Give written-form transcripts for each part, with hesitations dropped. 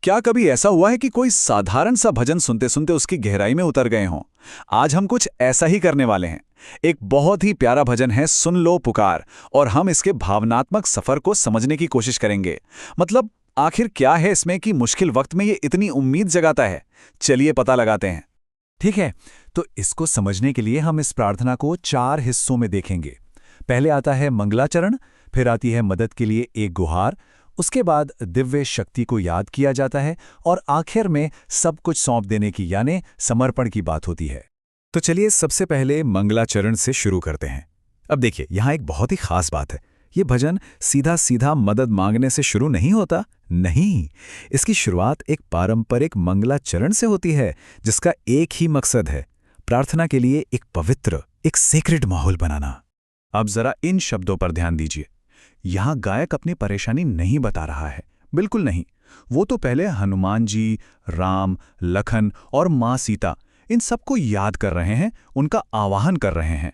क्या कभी ऐसा हुआ है कि कोई साधारण सा भजन सुनते सुनते उसकी गहराई में उतर गए हों? आज हम कुछ ऐसा ही करने वाले हैं। एक बहुत ही प्यारा भजन है सुन लो पुकार, और हम इसके भावनात्मक सफर को समझने की कोशिश करेंगे। मतलब आखिर क्या है इसमें कि मुश्किल वक्त में ये इतनी उम्मीद जगाता है। चलिए पता लगाते हैं। ठीक है, तो इसको समझने के लिए हम इस प्रार्थना को 4 हिस्सों में देखेंगे। पहले आता है मंगलाचरण, फिर आती है मदद के लिए एक गुहार, उसके बाद दिव्य शक्ति को याद किया जाता है, और आखिर में सब कुछ सौंप देने की यानी समर्पण की बात होती है। तो चलिए सबसे पहले मंगलाचरण से शुरू करते हैं। अब देखिए, यहाँ एक बहुत ही खास बात है। ये भजन सीधा सीधा मदद मांगने से शुरू नहीं होता। नहीं, इसकी शुरुआत एक पारंपरिक मंगलाचरण से होती है, जिसका एक ही मकसद है, प्रार्थना के लिए एक पवित्र, एक सेक्रेड माहौल बनाना। अब जरा इन शब्दों पर ध्यान दीजिए। यहाँ गायक अपनी परेशानी नहीं बता रहा है, बिल्कुल नहीं। वो तो पहले हनुमान जी, राम, लखन और माँ सीता, इन सबको याद कर रहे हैं, उनका आवाहन कर रहे हैं,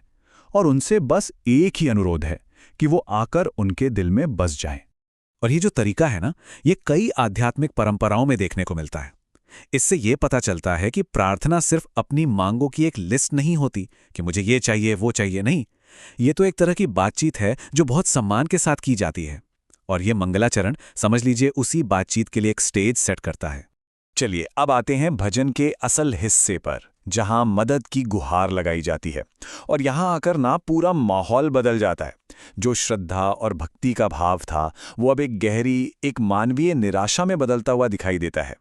और उनसे बस एक ही अनुरोध है कि वो आकर उनके दिल में बस जाएं। और ये जो तरीका है ना, ये कई आध्यात्मिक परंपराओं में देखने को मिलता है। इससे ये पता चलता है कि प्रार्थना सिर्फ अपनी मांगों की एक लिस्ट नहीं होती कि मुझे ये चाहिए वो चाहिए, नहीं। ये तो एक तरह की बातचीत है जो बहुत सम्मान के साथ की जाती है। और ये मंगलाचरण, समझ लीजिए, उसी बातचीत के लिए एक स्टेज सेट करता है। चलिए अब आते हैं भजन के असल हिस्से पर, जहां मदद की गुहार लगाई जाती है। और यहां आकर ना पूरा माहौल बदल जाता है। जो श्रद्धा और भक्ति का भाव था, वो अब एक गहरी, एक मानवीय निराशा में बदलता हुआ दिखाई देता है।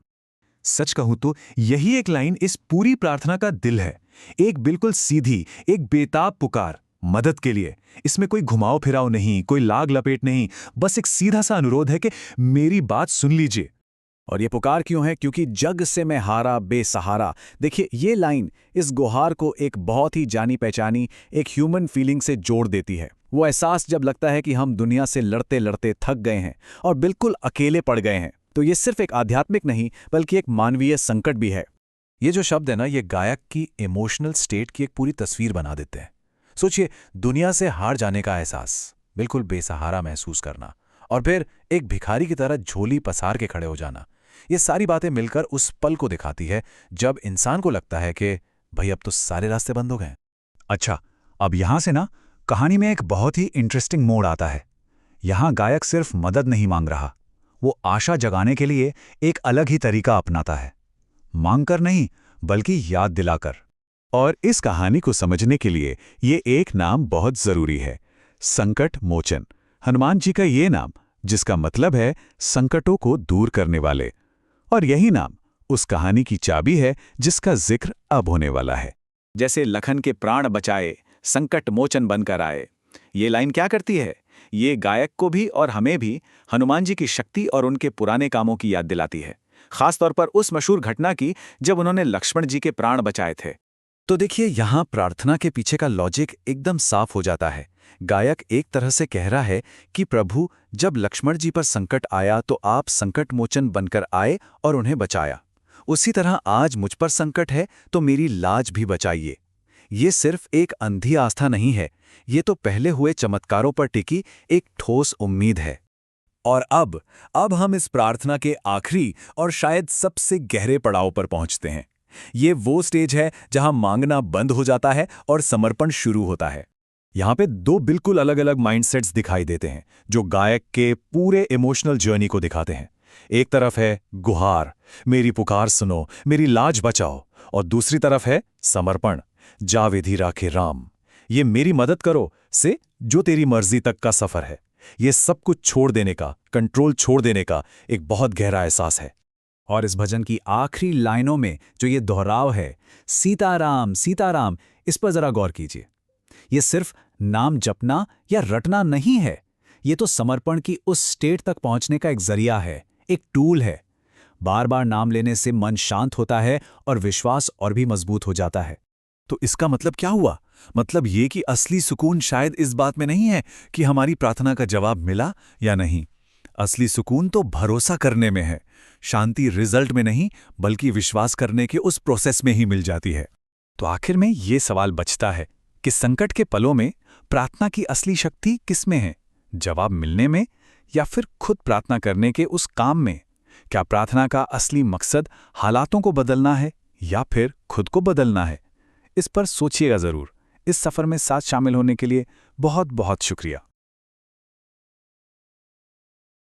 सच कहूं तो यही एक लाइन इस पूरी प्रार्थना का दिल है। एक बिल्कुल सीधी, एक बेताब पुकार मदद के लिए। इसमें कोई घुमाव फिराव नहीं, कोई लाग लपेट नहीं, बस एक सीधा सा अनुरोध है कि मेरी बात सुन लीजिए। और ये पुकार क्यों है? क्योंकि जग से मैं हारा बेसहारा। देखिए, ये लाइन इस गुहार को एक बहुत ही जानी पहचानी, एक ह्यूमन फीलिंग से जोड़ देती है। वो एहसास जब लगता है कि हम दुनिया से लड़ते लड़ते थक गए हैं और बिल्कुल अकेले पड़ गए हैं। तो ये सिर्फ एक आध्यात्मिक नहीं, बल्कि एक मानवीय संकट भी है। ये जो शब्द है ना, ये गायक की इमोशनल स्टेट की एक पूरी तस्वीर बना देते हैं। सोचिए, दुनिया से हार जाने का एहसास, बिल्कुल बेसहारा महसूस करना, और फिर एक भिखारी की तरह झोली पसार के खड़े हो जाना। ये सारी बातें मिलकर उस पल को दिखाती है जब इंसान को लगता है कि भाई अब तो सारे रास्ते बंद हो गए। अच्छा, अब यहां से ना कहानी में एक बहुत ही इंटरेस्टिंग मोड़ आता है। यहां गायक सिर्फ मदद नहीं मांग रहा, वो आशा जगाने के लिए एक अलग ही तरीका अपनाता है। मांगकर नहीं, बल्कि याद दिलाकर। और इस कहानी को समझने के लिए ये एक नाम बहुत जरूरी है, संकट मोचन। हनुमान जी का ये नाम, जिसका मतलब है संकटों को दूर करने वाले। और यही नाम उस कहानी की चाबी है जिसका जिक्र अब होने वाला है। जैसे लखन के प्राण बचाए, संकट मोचन बनकर आए। ये लाइन क्या करती है? ये गायक को भी और हमें भी हनुमान जी की शक्ति और उनके पुराने कामों की याद दिलाती है। खासतौर पर उस मशहूर घटना की जब उन्होंने लक्ष्मण जी के प्राण बचाए थे। तो देखिए, यहां प्रार्थना के पीछे का लॉजिक एकदम साफ हो जाता है। गायक एक तरह से कह रहा है कि प्रभु, जब लक्ष्मण जी पर संकट आया तो आप संकट मोचन बनकर आए और उन्हें बचाया। उसी तरह आज मुझ पर संकट है तो मेरी लाज भी बचाइए। ये सिर्फ एक अंधी आस्था नहीं है, ये तो पहले हुए चमत्कारों पर टिकी एक ठोस उम्मीद है। और अब हम इस प्रार्थना के आखिरी और शायद सबसे गहरे पड़ाव पर पहुंचते हैं। ये वो स्टेज है जहां मांगना बंद हो जाता है और समर्पण शुरू होता है। यहां पे 2 बिल्कुल अलग अलग माइंडसेट्स दिखाई देते हैं, जो गायक के पूरे इमोशनल जर्नी को दिखाते हैं। एक तरफ है गुहार, मेरी पुकार सुनो, मेरी लाज बचाओ, और दूसरी तरफ है समर्पण, जा विधि राखे राम, ये मेरी मदद करो से जो तेरी मर्जी तक का सफर है। ये सब कुछ छोड़ देने का, कंट्रोल छोड़ देने का एक बहुत गहरा एहसास है। और इस भजन की आखिरी लाइनों में जो ये दोहराव है, सीताराम सीताराम, इस पर जरा गौर कीजिए। ये सिर्फ नाम जपना या रटना नहीं है, ये तो समर्पण की उस स्टेट तक पहुंचने का एक जरिया है, एक टूल है। बार बार नाम लेने से मन शांत होता है और विश्वास और भी मजबूत हो जाता है। तो इसका मतलब क्या हुआ? मतलब ये कि असली सुकून शायद इस बात में नहीं है कि हमारी प्रार्थना का जवाब मिला या नहीं। असली सुकून तो भरोसा करने में है। शांति रिजल्ट में नहीं, बल्कि विश्वास करने के उस प्रोसेस में ही मिल जाती है। तो आखिर में ये सवाल बचता है कि संकट के पलों में प्रार्थना की असली शक्ति किसमें है? जवाब मिलने में, या फिर खुद प्रार्थना करने के उस काम में? क्या प्रार्थना का असली मकसद हालातों को बदलना है या फिर खुद को बदलना है? इस पर सोचिएगा ज़रूर। इस सफ़र में साथ शामिल होने के लिए बहुत बहुत शुक्रिया।